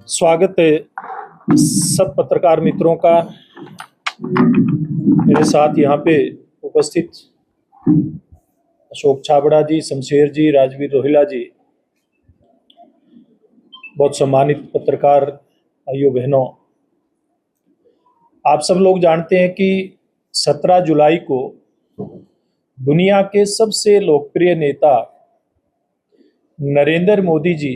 स्वागत है सब पत्रकार मित्रों का। मेरे साथ यहाँ पे उपस्थित अशोक छाबड़ा जी, शमशेर जी, राजवीर रोहिला जी, बहुत सम्मानित पत्रकार भाइयों बहनों, आप सब लोग जानते हैं कि 17 जुलाई को दुनिया के सबसे लोकप्रिय नेता नरेंद्र मोदी जी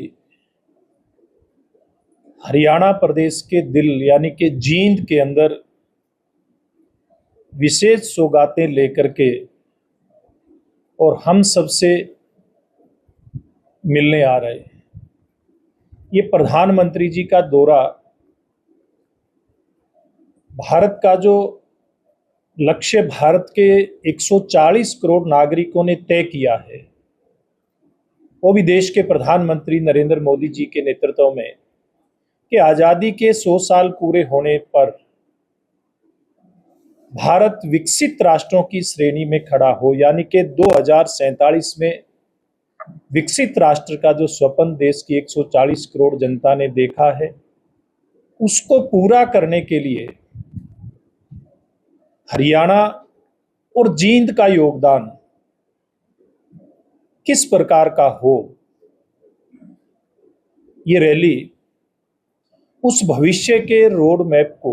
हरियाणा प्रदेश के दिल यानी कि जींद के अंदर विशेष सौगातें लेकर के और हम सबसे मिलने आ रहे हैं। ये प्रधानमंत्री जी का दौरा भारत का जो लक्ष्य भारत के 140 करोड़ नागरिकों ने तय किया है, वो भी देश के प्रधानमंत्री नरेंद्र मोदी जी के नेतृत्व में, कि आज़ादी के 100 साल पूरे होने पर भारत विकसित राष्ट्रों की श्रेणी में खड़ा हो, यानी कि 2047 में विकसित राष्ट्र का जो स्वप्न देश की 140 करोड़ जनता ने देखा है, उसको पूरा करने के लिए हरियाणा और जींद का योगदान किस प्रकार का हो, ये रैली उस भविष्य के रोड मैप को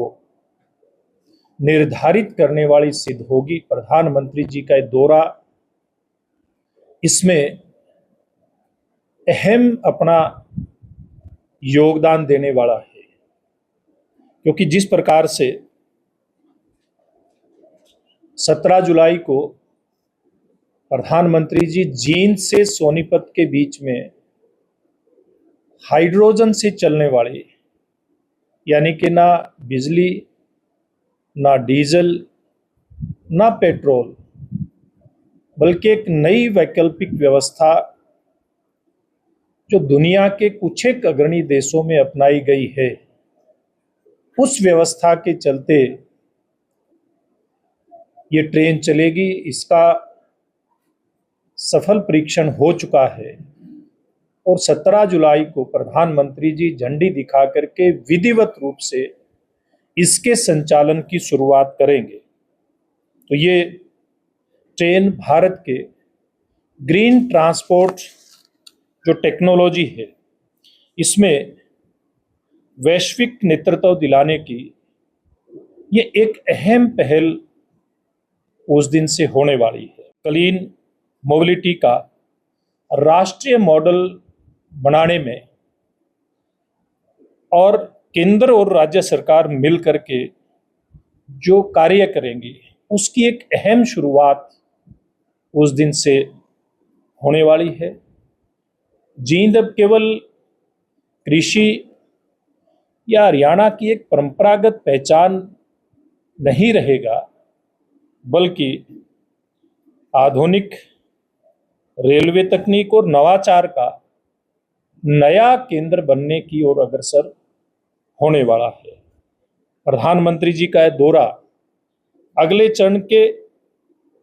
निर्धारित करने वाली सिद्ध होगी। प्रधानमंत्री जी का दौरा इसमें अहम अपना योगदान देने वाला है, क्योंकि जिस प्रकार से 17 जुलाई को प्रधानमंत्री जी जींद से सोनीपत के बीच में हाइड्रोजन से चलने वाली, यानी कि ना बिजली, ना डीजल, ना पेट्रोल, बल्कि एक नई वैकल्पिक व्यवस्था जो दुनिया के कुछ एक अग्रणी देशों में अपनाई गई है, उस व्यवस्था के चलते ये ट्रेन चलेगी। इसका सफल परीक्षण हो चुका है और 17 जुलाई को प्रधानमंत्री जी झंडी दिखा करके विधिवत रूप से इसके संचालन की शुरुआत करेंगे। तो ये ट्रेन भारत के ग्रीन ट्रांसपोर्ट जो टेक्नोलॉजी है, इसमें वैश्विक नेतृत्व दिलाने की ये एक अहम पहल उस दिन से होने वाली है। क्लीन मोबिलिटी का राष्ट्रीय मॉडल बनाने में और केंद्र और राज्य सरकार मिल करके जो कार्य करेंगी, उसकी एक अहम शुरुआत उस दिन से होने वाली है। जींद अब केवल कृषि या हरियाणा की एक परंपरागत पहचान नहीं रहेगा, बल्कि आधुनिक रेलवे तकनीक और नवाचार का नया केंद्र बनने की ओर अग्रसर होने वाला है। प्रधानमंत्री जी का यह दौरा अगले चरण के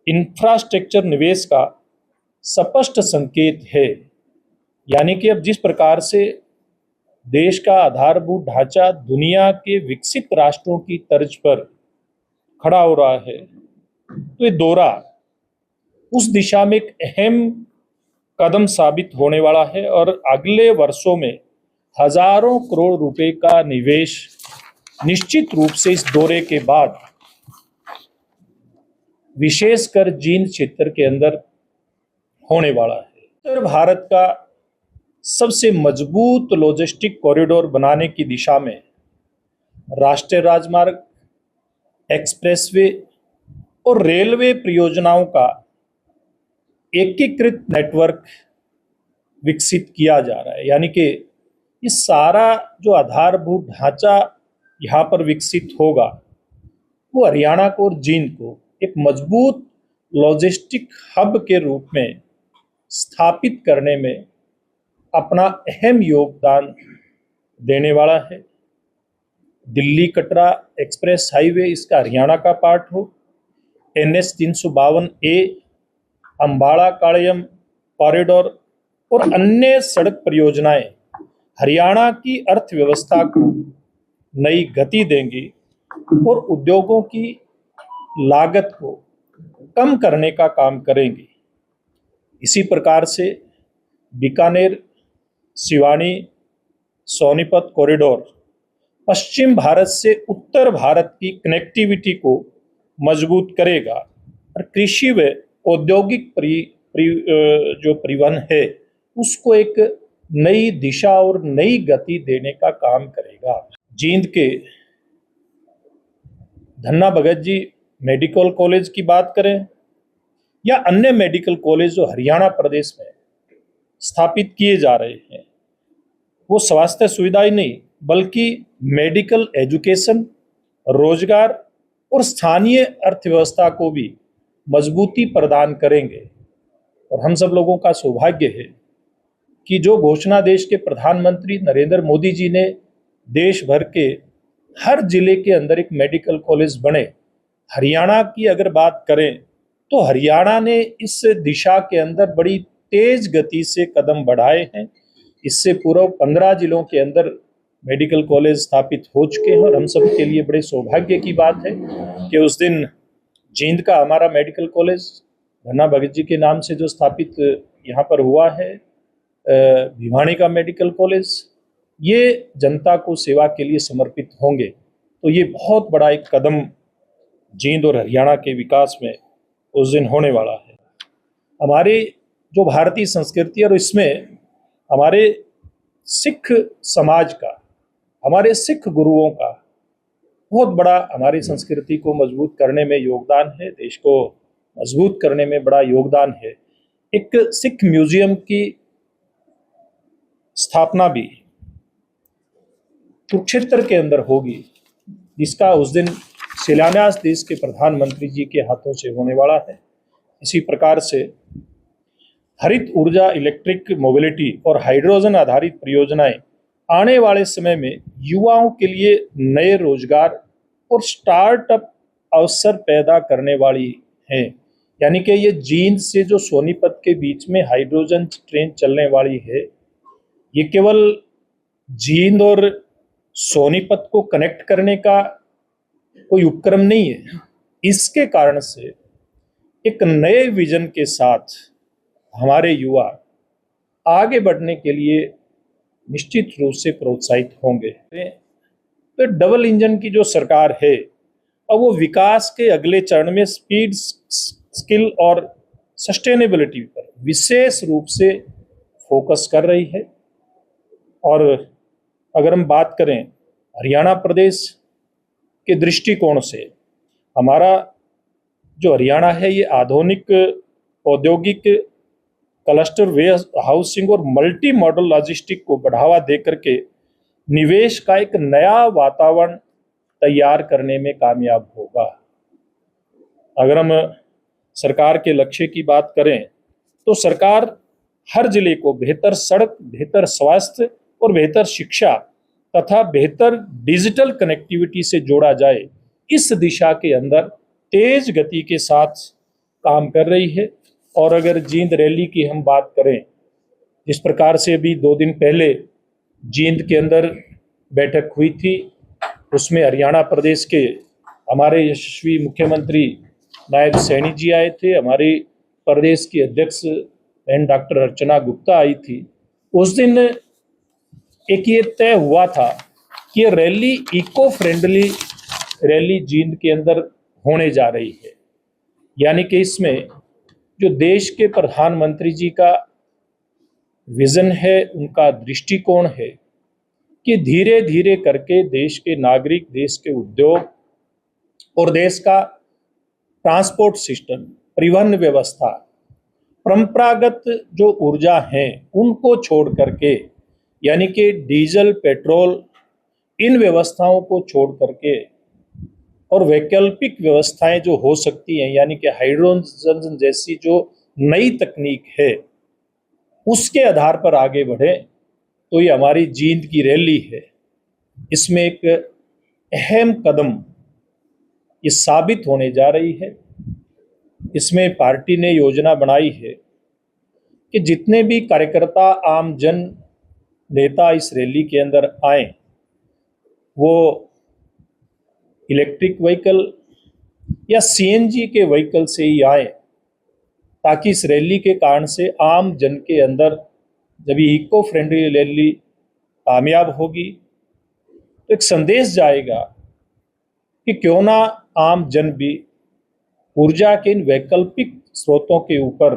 इंफ्रास्ट्रक्चर निवेश का स्पष्ट संकेत है, यानी कि अब जिस प्रकार से देश का आधारभूत ढांचा दुनिया के विकसित राष्ट्रों की तर्ज पर खड़ा हो रहा है, तो ये दौरा उस दिशा में एक अहम कदम साबित होने वाला है और अगले वर्षों में हजारों करोड़ रुपए का निवेश निश्चित रूप से इस दौरे के बाद विशेषकर जींद क्षेत्र के अंदर होने वाला है। उत्तर भारत का सबसे मजबूत लॉजिस्टिक कॉरिडोर बनाने की दिशा में राष्ट्रीय राजमार्ग, एक्सप्रेसवे और रेलवे परियोजनाओं का एकीकृत नेटवर्क विकसित किया जा रहा है, यानी कि ये सारा जो आधारभूत ढांचा यहाँ पर विकसित होगा, वो हरियाणा को और जींद को एक मजबूत लॉजिस्टिक हब के रूप में स्थापित करने में अपना अहम योगदान देने वाला है। दिल्ली कटरा एक्सप्रेस हाईवे इसका हरियाणा का पार्ट हो, NH 352A, अंबाला काड़यम कॉरिडोर और अन्य सड़क परियोजनाएं हरियाणा की अर्थव्यवस्था को नई गति देंगी और उद्योगों की लागत को कम करने का काम करेंगी। इसी प्रकार से बीकानेर सिवानी सोनीपत कॉरिडोर पश्चिम भारत से उत्तर भारत की कनेक्टिविटी को मजबूत करेगा और कृषि व औद्योगिक जो परिवहन है उसको एक नई दिशा और नई गति देने का काम करेगा। जींद के धन्ना भगत जी मेडिकल कॉलेज की बात करें या अन्य मेडिकल कॉलेज जो हरियाणा प्रदेश में स्थापित किए जा रहे हैं, वो स्वास्थ्य सुविधा ही नहीं बल्कि मेडिकल एजुकेशन, रोजगार और स्थानीय अर्थव्यवस्था को भी मजबूती प्रदान करेंगे। और हम सब लोगों का सौभाग्य है कि जो घोषणा देश के प्रधानमंत्री नरेंद्र मोदी जी ने देश भर के हर जिले के अंदर एक मेडिकल कॉलेज बने, हरियाणा की अगर बात करें तो हरियाणा ने इस दिशा के अंदर बड़ी तेज गति से कदम बढ़ाए हैं। इससे पूर्व 15 जिलों के अंदर मेडिकल कॉलेज स्थापित हो चुके हैं और हम सब के लिए बड़े सौभाग्य की बात है कि उस दिन जींद का हमारा मेडिकल कॉलेज धन्ना भगत जी के नाम से जो स्थापित यहाँ पर हुआ है, भिवानी का मेडिकल कॉलेज, ये जनता को सेवा के लिए समर्पित होंगे। तो ये बहुत बड़ा एक कदम जींद और हरियाणा के विकास में उस दिन होने वाला है। हमारी जो भारतीय संस्कृति और इसमें हमारे सिख समाज का, हमारे सिख गुरुओं का बहुत बड़ा हमारी संस्कृति को मजबूत करने में योगदान है, देश को मजबूत करने में बड़ा योगदान है। एक सिख म्यूजियम की स्थापना भी कुरुक्षेत्र के अंदर होगी, जिसका उस दिन शिलान्यास देश के प्रधानमंत्री जी के हाथों से होने वाला है। इसी प्रकार से हरित ऊर्जा, इलेक्ट्रिक मोबिलिटी और हाइड्रोजन आधारित परियोजनाएं आने वाले समय में युवाओं के लिए नए रोजगार और स्टार्टअप अवसर पैदा करने वाली हैं। यानी कि ये जींद से जो सोनीपत के बीच में हाइड्रोजन ट्रेन चलने वाली है, ये केवल जींद और सोनीपत को कनेक्ट करने का कोई उपक्रम नहीं है। इसके कारण से एक नए विजन के साथ हमारे युवा आगे बढ़ने के लिए निश्चित रूप से प्रोत्साहित होंगे। तो डबल इंजन की जो सरकार है, अब वो विकास के अगले चरण में स्पीड, स्किल और सस्टेनेबिलिटी पर विशेष रूप से फोकस कर रही है। और अगर हम बात करें हरियाणा प्रदेश के दृष्टिकोण से, हमारा जो हरियाणा है ये आधुनिक औद्योगिक क्लस्टर, वेयर हाउसिंग और मल्टी मॉडल लॉजिस्टिक को बढ़ावा देकर के निवेश का एक नया वातावरण तैयार करने में कामयाब होगा। अगर हम सरकार के लक्ष्य की बात करें तो सरकार हर जिले को बेहतर सड़क, बेहतर स्वास्थ्य और बेहतर शिक्षा तथा बेहतर डिजिटल कनेक्टिविटी से जोड़ा जाए, इस दिशा के अंदर तेज गति के साथ काम कर रही है। और अगर जींद रैली की हम बात करें, जिस प्रकार से अभी 2 दिन पहले जींद के अंदर बैठक हुई थी, उसमें हरियाणा प्रदेश के हमारे यशस्वी मुख्यमंत्री नायब सैनी जी आए थे, हमारी प्रदेश की अध्यक्ष बहन डॉक्टर अर्चना गुप्ता आई थी। उस दिन एक ये तय हुआ था कि ये rally eco friendly rally Jind के अंदर होने जा रही है। यानी कि इसमें जो देश के प्रधानमंत्री जी का विजन है, उनका दृष्टिकोण है कि धीरे धीरे करके देश के नागरिक, देश के उद्योग और देश का ट्रांसपोर्ट सिस्टम, परिवहन व्यवस्था, परंपरागत जो ऊर्जा है उनको छोड़ करके, यानी कि डीजल, पेट्रोल, इन व्यवस्थाओं को छोड़ करके और वैकल्पिक व्यवस्थाएं जो हो सकती हैं, यानी कि हाइड्रोजन जैसी जो नई तकनीक है, उसके आधार पर आगे बढ़े। तो ये हमारी जींद की रैली है, इसमें एक अहम कदम ये साबित होने जा रही है। इसमें पार्टी ने योजना बनाई है कि जितने भी कार्यकर्ता, आम जन नेता इस रैली के अंदर आए वो इलेक्ट्रिक व्हीकल या सीएनजी के व्हीकल से ही आए, ताकि इस रैली के कारण से आम जन के अंदर जब ये इको फ्रेंडली रैली कामयाब होगी तो एक संदेश जाएगा कि क्यों ना आम जन भी ऊर्जा के इन वैकल्पिक स्रोतों के ऊपर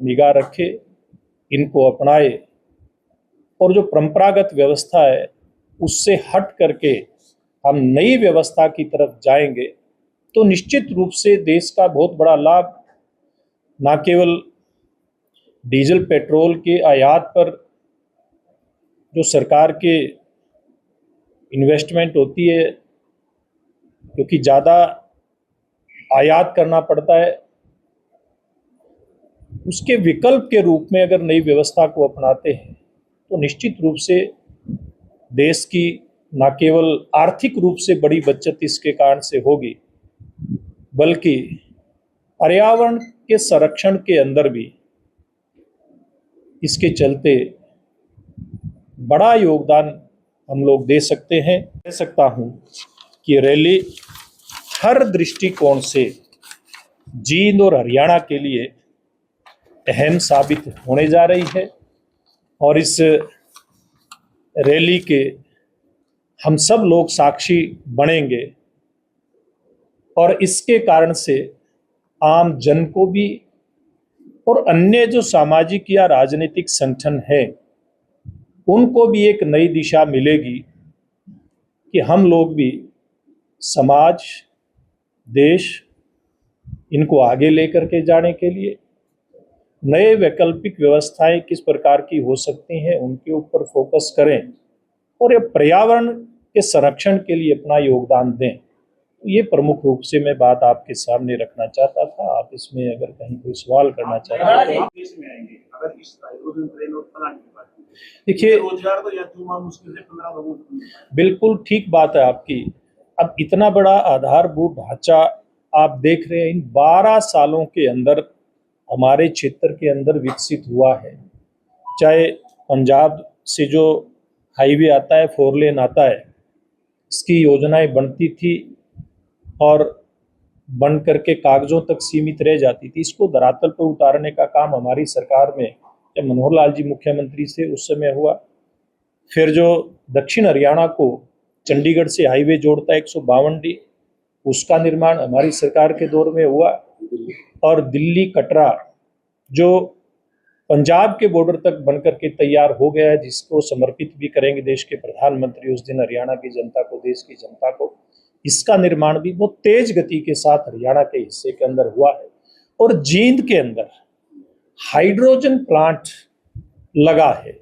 निगाह रखे, इनको अपनाए और जो परंपरागत व्यवस्था है उससे हट करके हम नई व्यवस्था की तरफ जाएंगे तो निश्चित रूप से देश का बहुत बड़ा लाभ न केवल डीजल पेट्रोल के आयात पर जो सरकार के इन्वेस्टमेंट होती है, क्योंकि ज़्यादा आयात करना पड़ता है, उसके विकल्प के रूप में अगर नई व्यवस्था को अपनाते हैं तो निश्चित रूप से देश की न केवल आर्थिक रूप से बड़ी बचत इसके कारण से होगी, बल्कि पर्यावरण के संरक्षण के अंदर भी इसके चलते बड़ा योगदान हम लोग दे सकते हैं। कह सकता हूं कि रैली हर दृष्टिकोण से जींद और हरियाणा के लिए अहम साबित होने जा रही है और इस रैली के हम सब लोग साक्षी बनेंगे और इसके कारण से आम जन को भी और अन्य जो सामाजिक या राजनीतिक संगठन है उनको भी एक नई दिशा मिलेगी कि हम लोग भी समाज, देश, इनको आगे लेकर के जाने के लिए नए वैकल्पिक व्यवस्थाएं किस प्रकार की हो सकती हैं उनके ऊपर फोकस करें और ये पर्यावरण के संरक्षण के लिए अपना योगदान दें। ये प्रमुख रूप से मैं बात आपके सामने रखना चाहता था। आप इसमें अगर कहीं कोई सवाल करना चाहते हैं देखिए, रोजगार तो यहाँ मुश्किल से 15 लोगों को। बिल्कुल ठीक बात है आपकी। अब इतना बड़ा आधारभूत ढांचा आप देख रहे हैं इन 12 सालों के अंदर हमारे क्षेत्र के अंदर विकसित हुआ है। चाहे पंजाब से जो हाईवे आता है, 4 लेन आता है, इसकी योजनाएं बनती थी और बन करके कागजों तक सीमित रह जाती थी। इसको धरातल पर उतारने का काम हमारी सरकार में जब मनोहर लाल जी मुख्यमंत्री से उस समय हुआ। फिर जो दक्षिण हरियाणा को चंडीगढ़ से हाईवे जोड़ता है 152D, उसका निर्माण हमारी सरकार के दौर में हुआ और दिल्ली कटरा जो पंजाब के बॉर्डर तक बनकर के तैयार हो गया है, जिसको समर्पित भी करेंगे देश के प्रधानमंत्री उस दिन हरियाणा की जनता को, देश की जनता को। इसका निर्माण भी बहुत तेज गति के साथ हरियाणा के हिस्से के अंदर हुआ है और जींद के अंदर हाइड्रोजन प्लांट लगा है।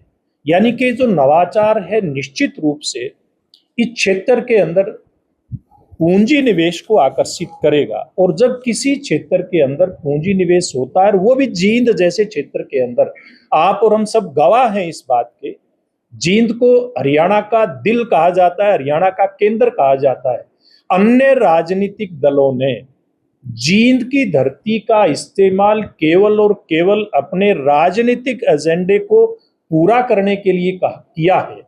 यानी कि जो नवाचार है निश्चित रूप से इस क्षेत्र के अंदर पूंजी निवेश को आकर्षित करेगा और जब किसी क्षेत्र के अंदर पूंजी निवेश होता है, वो भी जींद जैसे क्षेत्र के अंदर, आप और हम सब गवाह हैं इस बात के। जींद को हरियाणा का दिल कहा जाता है, हरियाणा का केंद्र कहा जाता है। अन्य राजनीतिक दलों ने जींद की धरती का इस्तेमाल केवल और केवल अपने राजनीतिक एजेंडे को पूरा करने के लिए किया है,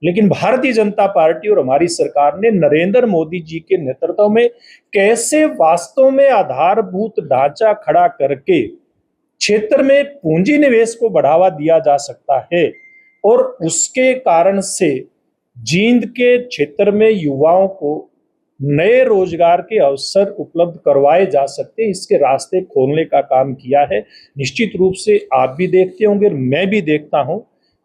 लेकिन भारतीय जनता पार्टी और हमारी सरकार ने नरेंद्र मोदी जी के नेतृत्व में कैसे वास्तव में आधारभूत ढांचा खड़ा करके क्षेत्र में पूंजी निवेश को बढ़ावा दिया जा सकता है और उसके कारण से जींद के क्षेत्र में युवाओं को नए रोजगार के अवसर उपलब्ध करवाए जा सकते हैं, इसके रास्ते खोलने का काम किया है। निश्चित रूप से आप भी देखते होंगे, मैं भी देखता हूं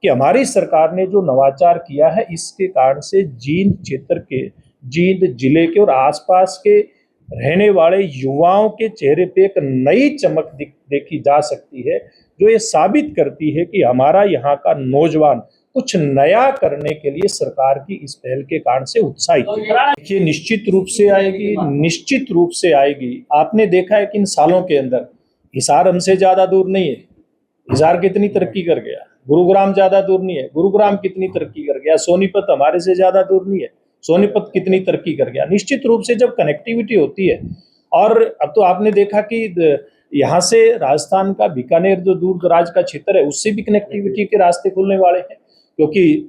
कि हमारी सरकार ने जो नवाचार किया है इसके कारण से जींद क्षेत्र के, जींद जिले के और आसपास के रहने वाले युवाओं के चेहरे पे एक नई चमक देखी जा सकती है, जो ये साबित करती है कि हमारा यहाँ का नौजवान कुछ नया करने के लिए सरकार की इस पहल के कारण से उत्साहित है। देखिए, निश्चित रूप से आएगी, निश्चित रूप से आएगी। आपने देखा है कि इन सालों के अंदर हिसार हमसे ज्यादा दूर नहीं है। हिसार कितनी तरक्की कर गया, गुरुग्राम ज्यादा दूर नहीं है, गुरुग्राम कितनी तरक्की कर गया, सोनीपत हमारे से ज्यादा दूर नहीं है, सोनीपत कितनी तरक्की कर गया। निश्चित रूप से जब कनेक्टिविटी होती है, और अब तो आपने देखा कि यहाँ से राजस्थान का बीकानेर जो दूर दराज का क्षेत्र है उससे भी कनेक्टिविटी के रास्ते खुलने वाले हैं। क्योंकि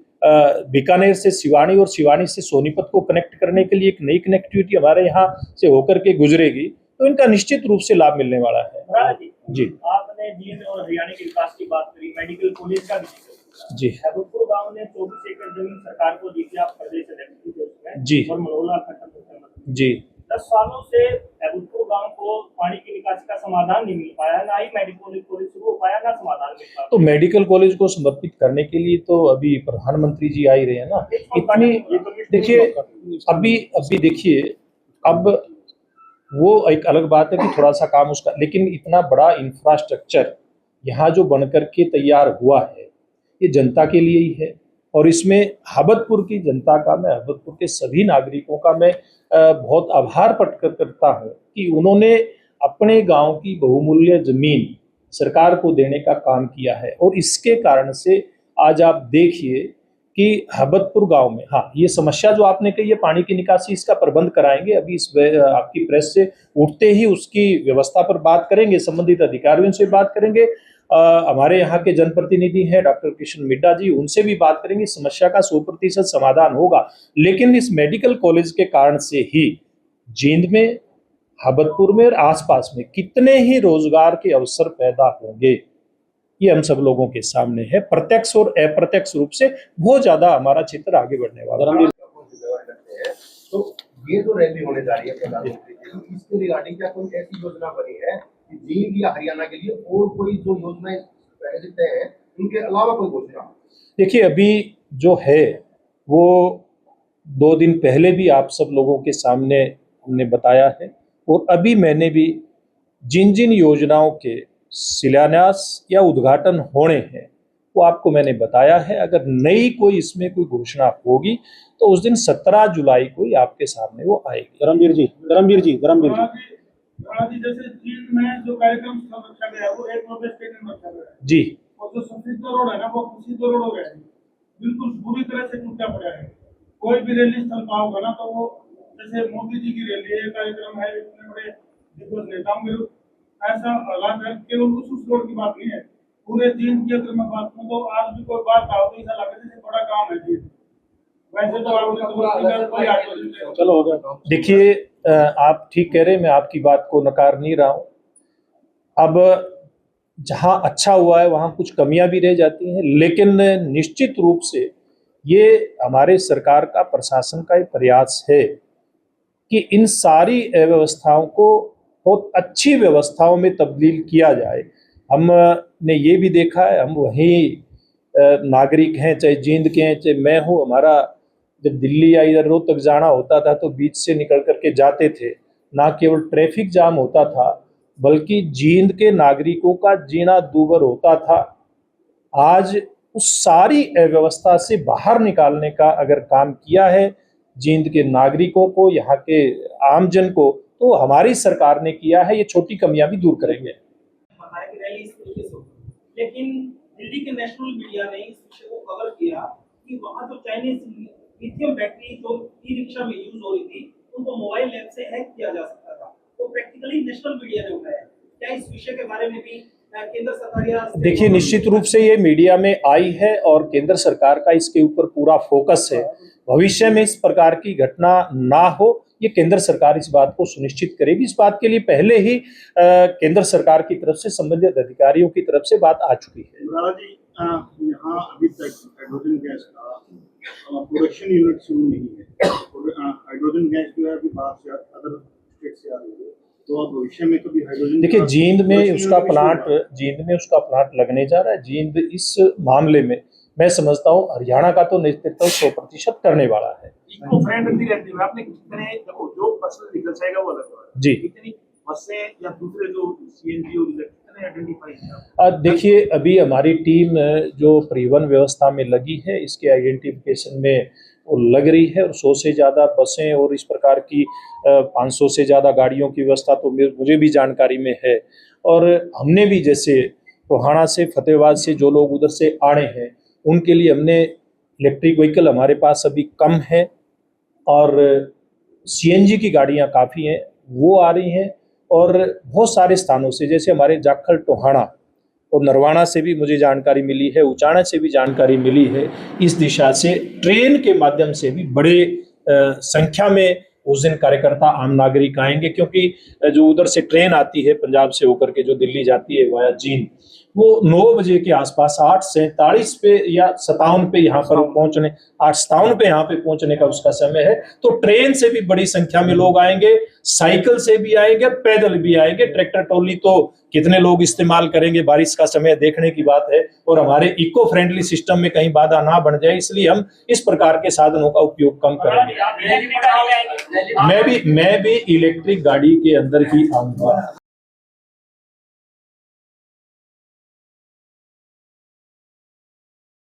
बीकानेर से सिवानी और सिवानी से सोनीपत को कनेक्ट करने के लिए एक नई कनेक्टिविटी हमारे यहाँ से होकर के गुजरेगी, तो इनका निश्चित रूप से लाभ मिलने वाला है। जी, आपने जींद और हरियाणा के विकास की बात करी, मेडिकल कॉलेज का भी जिक्र जी, हैदरपुर गांव ने 24 एकड़ जमीन सरकार को दी थी, आप प्रदेश अध्यक्ष थे उसमें जी, और मरोला खट्टर जी। 10 सालों से हैदरपुर गांव को पानी की निकासी का समाधान नहीं मिल पाया, ना ही मेडिकल कॉलेज शुरू हो पाया, ना समाधान मिल पाया। तो मेडिकल कॉलेज को समर्पित करने के लिए तो अभी प्रधानमंत्री जी आ ही रहे हैं ना। इतनी देखिए, अभी अभी देखिए, अब वो एक अलग बात है कि थोड़ा सा काम उसका, लेकिन इतना बड़ा इंफ्रास्ट्रक्चर यहाँ जो बनकर के तैयार हुआ है, ये जनता के लिए ही है। और इसमें हबतपुर की जनता का, मैं हबतपुर के सभी नागरिकों का मैं बहुत आभार प्रकट करता हूँ कि उन्होंने अपने गांव की बहुमूल्य जमीन सरकार को देने का काम किया है। और इसके कारण से आज आप देखिए कि हबतपुर गांव में, हाँ, ये समस्या जो आपने कही है पानी की निकासी, इसका प्रबंध कराएंगे। अभी इस आपकी प्रेस से उठते ही उसकी व्यवस्था पर बात करेंगे, संबंधित अधिकारियों से बात करेंगे। हमारे यहाँ के जनप्रतिनिधि हैं डॉक्टर किशन मिड्डा जी, उनसे भी बात करेंगे। समस्या का 100% समाधान होगा। लेकिन इस मेडिकल कॉलेज के कारण से ही जींद में, हबतपुर में और आसपास में कितने ही रोजगार के अवसर पैदा होंगे, ये हम सब लोगों के सामने है। प्रत्यक्ष और अप्रत्यक्ष रूप से बहुत ज्यादा हमारा क्षेत्र आगे बढ़ने वाला है। तो ये जो रैली होने जा रही है प्रधानमंत्री की, इसके रिगार्डिंग क्या कोई ऐसी योजना बनी है कि जींद या हरियाणा के लिए और कोई जो योजनाएं पहले से तय है, उनके अलावा कोई घोषणा? देखिए, अभी जो है वो 2 दिन पहले भी आप सब लोगों के सामने हमने बताया है, और अभी मैंने भी जिन जिन योजनाओं के शिलान्यास या उद्घाटन होने हैं वो आपको मैंने बताया है। अगर नई कोई इसमें कोई घोषणा होगी तो उस दिन 17 जुलाई को ही आपके सामने वो आएगी। धर्मवीर जी जैसे जींद में जो कार्यक्रम रखा गया है वो एक नोबल स्टेडियम रखा गया है जी, और जो सफेद रोड है ना वो कुछ रोड हो गया है, बिल्कुल पूरी तरह से टूटा पड़ा है। कोई भी रैली स्थल का होगा ना तो वो जैसे मोदी जी की रैली है, कार्यक्रम है, इतने बड़े दिग्गज नेताओं के ऐसा हालात है। केवल उस रोड की बात नहीं है, पूरे जींद की अगर मैं बात करूँ तो आज भी कोई बात आओ तो ऐसा लगे जैसे बड़ा काम है जींद। वैसे तो आपने चलो हो गया। देखिए, आप ठीक कह रहे हैं, मैं आपकी बात को नकार नहीं रहा हूँ। अब जहाँ अच्छा हुआ है वहाँ कुछ कमियां भी रह जाती हैं, लेकिन निश्चित रूप से ये हमारे सरकार का, प्रशासन का एक प्रयास है कि इन सारी अव्यवस्थाओं को बहुत अच्छी व्यवस्थाओं में तब्दील किया जाए। हमने ये भी देखा है, हम वही नागरिक हैं, चाहे जींद के हैं चाहे मैं हूँ। हमारा जब दिल्ली या इधर रोहतक जाना होता था तो बीच से निकल करके जाते थे, ना केवल ट्रैफिक जाम होता था बल्कि जींद के नागरिकों का जीना दूभर होता था। आज उस सारी अव्यवस्था से बाहर निकालने का अगर काम किया है जींद के नागरिकों को, यहाँ के आमजन को, तो हमारी सरकार ने किया है। ये छोटी कमियां भी दूर करेंगे। लेकिन दिल्ली के नेशनल मीडिया ने इस विषय को कवर किया कि वहाँ जो चाइनीज लिथियम बैटरी जो ई रिक्शा में यूज हो रही थी उनको मोबाइल ऐप से हैक किया जा सकता था, तो प्रैक्टिकली नेशनल मीडिया ने उठाया। क्या इस विषय के बारे में भी केंद्र सरकार या देखिए, निश्चित रूप से ये मीडिया में आई है और केंद्र सरकार का इसके ऊपर पूरा फोकस है। भविष्य में इस प्रकार की घटना ना हो, ये केंद्र सरकार इस बात को सुनिश्चित करेगी। इस बात के लिए पहले ही केंद्र सरकार की तरफ से संबंधित अधिकारियों की तरफ से बात आ चुकी है। यहाँ अभी तक हाइड्रोजन गैस का प्रोडक्शन यूनिट शुरू नहीं है। हाइड्रोजन गैस जो है अभी बाहर से अदर स्टेट से आ रही है, तो अब भविष्य में कभी हाइड्रोजन, देखिए जींद में उसका प्लांट लगने जा रहा है। जींद इस मामले में मैं समझता हूँ हरियाणा का तो नेतृत्व 100% करने वाला है। इको फ्रेंडली रहती है। आपने कितने, देखो जो पर्सनल व्हीकल जाएगा वो अलग है जी, कितनी बसें या दूसरे जो सीएनजी और कितने आइडेंटिफाई किया? देखिए, अभी हमारी टीम जो परिवहन व्यवस्था में लगी है, इसके आइडेंटिफिकेशन में वो लग रही है, और 100 से ज़्यादा बसें और इस प्रकार की 500 से ज़्यादा गाड़ियों की व्यवस्था तो मुझे भी जानकारी में है। और हमने भी जैसे टोहाना से, फतेहाबाद से जो लोग उधर से आ रहे हैं उनके लिए हमने इलेक्ट्रिक व्हीकल हमारे पास अभी कम है और सीएनजी की गाड़ियां काफ़ी हैं, वो आ रही हैं। और बहुत सारे स्थानों से, जैसे हमारे जाखल टोहाना और नरवाना से भी मुझे जानकारी मिली है, उचाना से भी जानकारी मिली है। इस दिशा से ट्रेन के माध्यम से भी बड़े संख्या में उस दिन कार्यकर्ता आम नागरिक आएंगे, क्योंकि जो उधर से ट्रेन आती है पंजाब से होकर के जो दिल्ली जाती है वाया जींद, वो 9 बजे के आसपास 8:47 पे या 57 पे यहाँ पर पहुंचने 8:57 पे यहाँ पे पहुंचने का उसका समय है। तो ट्रेन से भी बड़ी संख्या में लोग आएंगे, साइकिल से भी आएंगे, पैदल भी आएंगे। ट्रैक्टर ट्रॉली तो कितने लोग इस्तेमाल करेंगे, बारिश का समय देखने की बात है, और हमारे इको फ्रेंडली सिस्टम में कहीं बाधा ना बन जाए, इसलिए हम इस प्रकार के साधनों का उपयोग कम करेंगे। मैं भी इलेक्ट्रिक गाड़ी के अंदर ही आऊंगा।